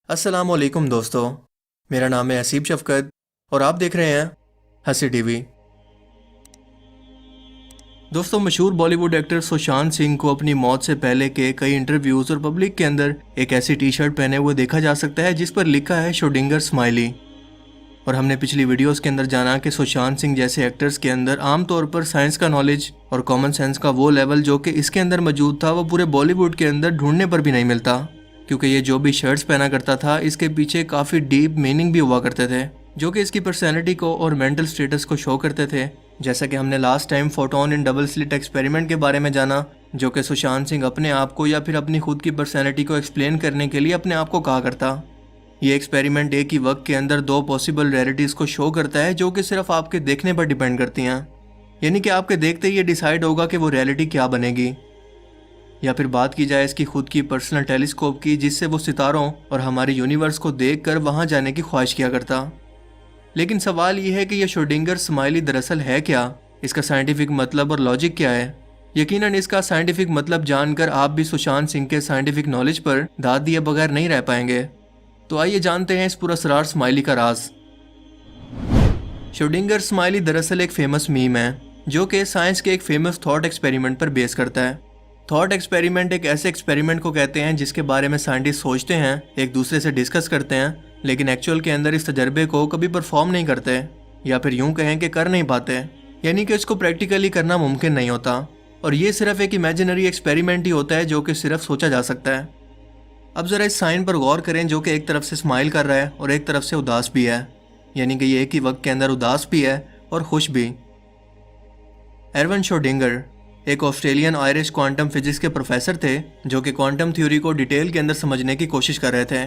अस्सलामुअलैकुम दोस्तों, मेरा नाम है हसीब शफकत और आप देख रहे हैं हंसी टीवी। दोस्तों, मशहूर बॉलीवुड एक्टर सुशांत सिंह को अपनी मौत से पहले के कई इंटरव्यूज और पब्लिक के अंदर एक ऐसी टी शर्ट पहने हुए देखा जा सकता है जिस पर लिखा है श्रोडिंगर स्माइली। और हमने पिछली वीडियोस के अंदर जाना कि सुशांत सिंह जैसे एक्टर्स के अंदर आमतौर पर साइंस का नॉलेज और कॉमन सेंस का वो लेवल जो कि इसके अंदर मौजूद था वो पूरे बॉलीवुड के अंदर ढूंढने पर भी नहीं मिलता, क्योंकि ये जो भी शर्ट्स पहना करता था इसके पीछे काफ़ी डीप मीनिंग भी हुआ करते थे जो कि इसकी पर्सनैलिटी को और मेंटल स्टेटस को शो करते थे। जैसा कि हमने last time photon in double slit experiment के बारे में जाना, जो कि सुशांत सिंह अपने आप को या फिर अपनी खुद की पर्सनैलिटी को एक्सप्लेन करने के लिए अपने आप को कहा करता। ये एक्सपेरिमेंट एक ही वक्त के अंदर दो पॉसिबल रियलिटीज़ को शो करता है जो कि सिर्फ आपके देखने पर डिपेंड करती हैं, यानी कि आपके देखते ही ये डिसाइड होगा कि वो रियलिटी क्या बनेगी। या फिर बात की जाए इसकी खुद की पर्सनल टेलीस्कोप की, जिससे वो सितारों और हमारे यूनिवर्स को देखकर वहां जाने की ख्वाहिश किया करता। लेकिन सवाल ये है कि यह श्रोडिंगर स्माइली दरअसल है क्या, इसका साइंटिफिक मतलब और लॉजिक क्या है। यकीनन इसका साइंटिफिक मतलब जानकर आप भी सुशांत सिंह के साइंटिफिक नॉलेज पर दाद दिए बगैर नहीं रह पाएंगे। तो आइए जानते हैं इस पुरअसरार स्माइली का राज। श्रोडिंगर स्माइली दरअसल एक फेमस मीम है जो कि साइंस के एक फेमस थॉट एक्सपेरिमेंट पर बेस करता है। थॉट एक्सपेरिमेंट एक ऐसे एक्सपेरिमेंट को कहते हैं जिसके बारे में साइंटिस्ट सोचते हैं, एक दूसरे से डिस्कस करते हैं, लेकिन एक्चुअल के अंदर इस तजर्बे को कभी परफॉर्म नहीं करते, या फिर यूं कहें कि कर नहीं पाते, यानी कि इसको प्रैक्टिकली करना मुमकिन नहीं होता। और ये सिर्फ एक इमेजिनरी एक्सपेरिमेंट ही होता है जो कि सिर्फ सोचा जा सकता है। अब ज़रा इस साइन पर गौर करें जो कि एक तरफ से स्माइल कर रहा है और एक तरफ से उदास भी है, यानी कि ये एक ही वक्त के अंदर उदास भी है और खुश भी। एरवन श्रोडिंगर एक ऑस्ट्रेलियन आयरिश क्वांटम फिजिक्स के प्रोफेसर थे जो कि क्वांटम थ्योरी को डिटेल के अंदर समझने की कोशिश कर रहे थे।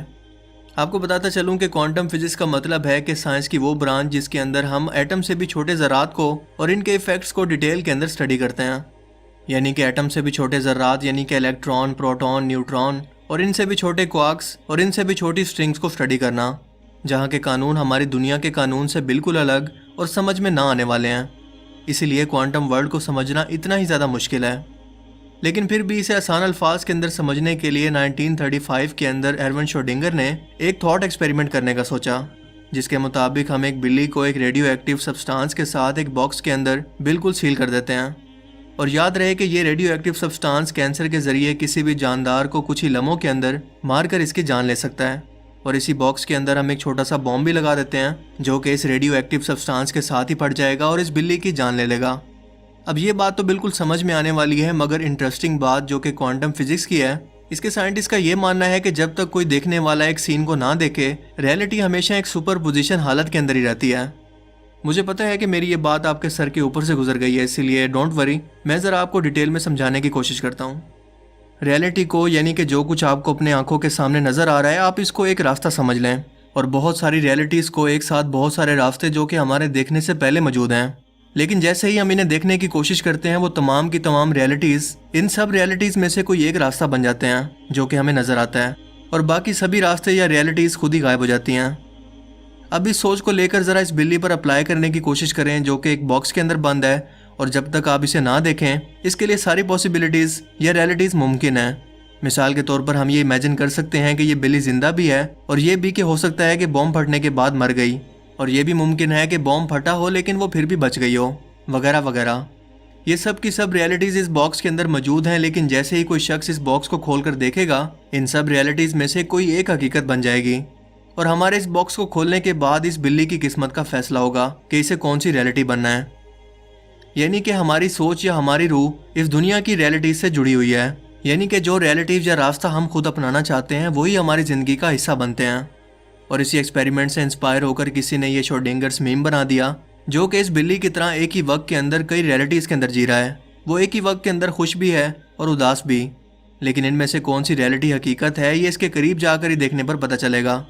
आपको बताता चलूं कि क्वांटम फिजिक्स का मतलब है कि साइंस की वो ब्रांच जिसके अंदर हम एटम से भी छोटे ज़रात को और इनके इफेक्ट्स को डिटेल के अंदर स्टडी करते हैं, यानी कि एटम से भी छोटे ज़रात यानी कि इलेक्ट्रॉन, प्रोटॉन, न्यूट्रॉन और इनसे भी छोटे क्वार्क्स और इनसे भी छोटी स्ट्रिंग्स को स्टडी करना, जहाँ के कानून हमारी दुनिया के कानून से बिल्कुल अलग और समझ में ना आने वाले हैं। इसीलिए क्वांटम वर्ल्ड को समझना इतना ही ज़्यादा मुश्किल है। लेकिन फिर भी इसे आसान अल्फाज के अंदर समझने के लिए 1935 के अंदर एरवन श्रोडिंगर ने एक थॉट एक्सपेरिमेंट करने का सोचा, जिसके मुताबिक हम एक बिल्ली को एक रेडियो एक्टिव सब्सटेंस के साथ एक बॉक्स के अंदर बिल्कुल सील कर देते हैं। और याद रहे कि ये रेडियो एक्टिव सब्सटेंस कैंसर के जरिए किसी भी जानदार को कुछ ही लम्हों के अंदर मारकर इसकी जान ले सकता है। और इसी बॉक्स के अंदर हम एक छोटा सा बॉम्ब भी लगा देते हैं जो कि इस रेडियो एक्टिव सब्सटेंस के साथ ही फट जाएगा और इस बिल्ली की जान ले लेगा। अब ये बात तो बिल्कुल समझ में आने वाली है, मगर इंटरेस्टिंग बात जो कि क्वांटम फिजिक्स की है, इसके साइंटिस्ट का ये मानना है कि जब तक कोई देखने वाला एक सीन को ना देखे, रियलिटी हमेशा एक सुपर पोजिशन हालत के अंदर ही रहती है। मुझे पता है कि मेरी ये बात आपके सर के ऊपर से गुजर गई है, इसीलिए डोंट वरी, मैं ज़रा आपको डिटेल में समझाने की कोशिश करता हूँ। रियलिटी को, यानी कि जो कुछ आपको अपने आंखों के सामने नज़र आ रहा है, आप इसको एक रास्ता समझ लें, और बहुत सारी रियलिटीज़ को एक साथ बहुत सारे रास्ते जो कि हमारे देखने से पहले मौजूद हैं, लेकिन जैसे ही हम इन्हें देखने की कोशिश करते हैं वो तमाम की तमाम रियलिटीज़, इन सब रियलिटीज़ में से कोई एक रास्ता बन जाते हैं जो कि हमें नज़र आता है, और बाकी सभी रास्ते या रियलिटीज़ खुद ही गायब हो जाती हैं। अब इस सोच को लेकर ज़रा इस बिल्ली पर अप्लाई करने की कोशिश करें जो कि एक बॉक्स के अंदर बंद है, और जब तक आप इसे ना देखें इसके लिए सारी पॉसिबिलिटीज़ या रियलिटीज़ मुमकिन है। मिसाल के तौर पर हम ये इमेजिन कर सकते हैं कि ये बिल्ली जिंदा भी है, और ये भी कि हो सकता है कि बॉम्ब फटने के बाद मर गई, और ये भी मुमकिन है कि बॉम्ब फटा हो लेकिन वो फिर भी बच गई हो, वगैरह वगैरह। ये सब की सब रियलिटीज़ इस बॉक्स के अंदर मौजूद हैं, लेकिन जैसे ही कोई शख्स इस बॉक्स को खोल कर देखेगा, इन सब रियलिटीज़ में से कोई एक हकीकत बन जाएगी, और हमारे इस बॉक्स को खोलने के बाद इस बिल्ली की किस्मत का फैसला होगा कि इसे कौन सी रियलिटी बनना है। यानी कि हमारी सोच या हमारी रूह इस दुनिया की रियलिटीज से जुड़ी हुई है, यानी कि जो रियलिटीज या रास्ता हम खुद अपनाना चाहते हैं वही हमारी ज़िंदगी का हिस्सा बनते हैं। और इसी एक्सपेरिमेंट से इंस्पायर होकर किसी ने ये श्रोडिंगर्स मीम बना दिया जो कि इस बिल्ली की तरह एक ही वक्त के अंदर कई रियलिटीज़ के अंदर जी रहा है। वो एक ही वक्त के अंदर खुश भी है और उदास भी, लेकिन इनमें से कौन सी रियलिटी हकीकत है ये इसके करीब जाकर ही देखने पर पता चलेगा।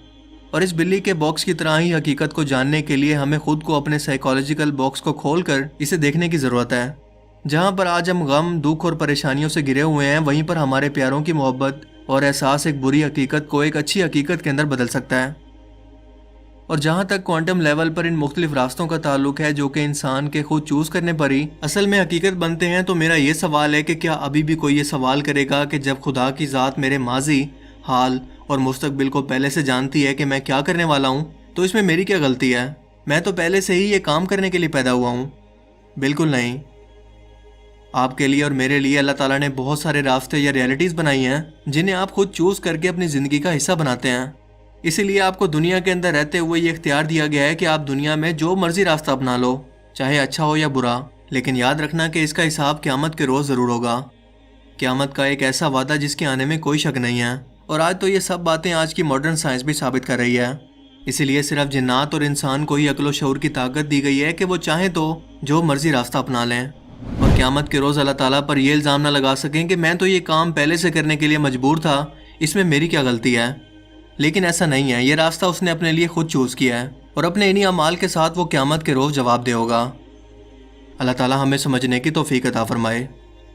और इस बिल्ली के बॉक्स की तरह ही हकीकत को जानने के लिए हमें खुद को अपने साइकोलॉजिकल बॉक्स को खोलकर इसे देखने की ज़रूरत है। जहाँ पर आज हम गम, दुख और परेशानियों से घिरे हुए हैं, वहीं पर हमारे प्यारों की मोहब्बत और एहसास एक बुरी हकीकत को एक अच्छी हकीकत के अंदर बदल सकता है। और जहाँ तक क्वांटम लेवल पर इन मुख्तलिफ रास्तों का ताल्लुक है जो कि इंसान के खुद चूज़ करने पर ही असल में हकीकत बनते हैं, तो मेरा ये सवाल है कि क्या अभी भी कोई ये सवाल करेगा कि जब खुदा की ज़ात मेरे माजी, हाल और मुस्तकबिल को पहले से जानती है कि मैं क्या करने वाला हूँ, तो इसमें मेरी क्या गलती है? मैं तो पहले से ही ये काम करने के लिए पैदा हुआ हूँ। बिल्कुल नहीं। आपके लिए और मेरे लिए अल्लाह ताला ने बहुत सारे रास्ते या रियलिटीज़ बनाई हैं जिन्हें आप खुद चूज़ करके अपनी ज़िंदगी का हिस्सा बनाते हैं। इसीलिए आपको दुनिया के अंदर रहते हुए ये इख्तियार दिया गया है कि आप दुनिया में जो मर्जी रास्ता अपना लो, चाहे अच्छा हो या बुरा। लेकिन याद रखना कि इसका हिसाब क़यामत के रोज़ ज़रूर होगा। क़यामत का एक ऐसा वादा जिसके आने में कोई शक नहीं है। और आज तो ये सब बातें आज की मॉडर्न साइंस भी साबित कर रही है। इसीलिए सिर्फ जिन्नात और इंसान को ही अक्ल व शऊर की ताकत दी गई है कि वो चाहें तो जो मर्जी रास्ता अपना लें और क़यामत के रोज़ अल्लाह ताला पर यह इल्ज़ाम ना लगा सकें कि मैं तो ये काम पहले से करने के लिए मजबूर था, इसमें मेरी क्या गलती है। लेकिन ऐसा नहीं है, ये रास्ता उसने अपने लिए खुद चूज़ किया है और अपने इन्हीं अमाल के साथ वो क़यामत के रोज़ जवाब दे होगा। अल्लाह ताला हमें समझने की तौफीक अता फरमाए,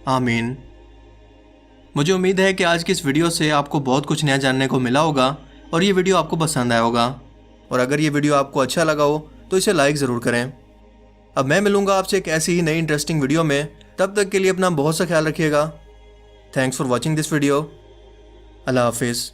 आमीन। मुझे उम्मीद है कि आज की इस वीडियो से आपको बहुत कुछ नया जानने को मिला होगा और ये वीडियो आपको पसंद आया होगा। और अगर ये वीडियो आपको अच्छा लगा हो तो इसे लाइक ज़रूर करें। अब मैं मिलूँगा आपसे एक ऐसी ही नई इंटरेस्टिंग वीडियो में। तब तक के लिए अपना बहुत सा ख्याल रखिएगा। Thanks for watching this video. अल्लाह हाफिज़।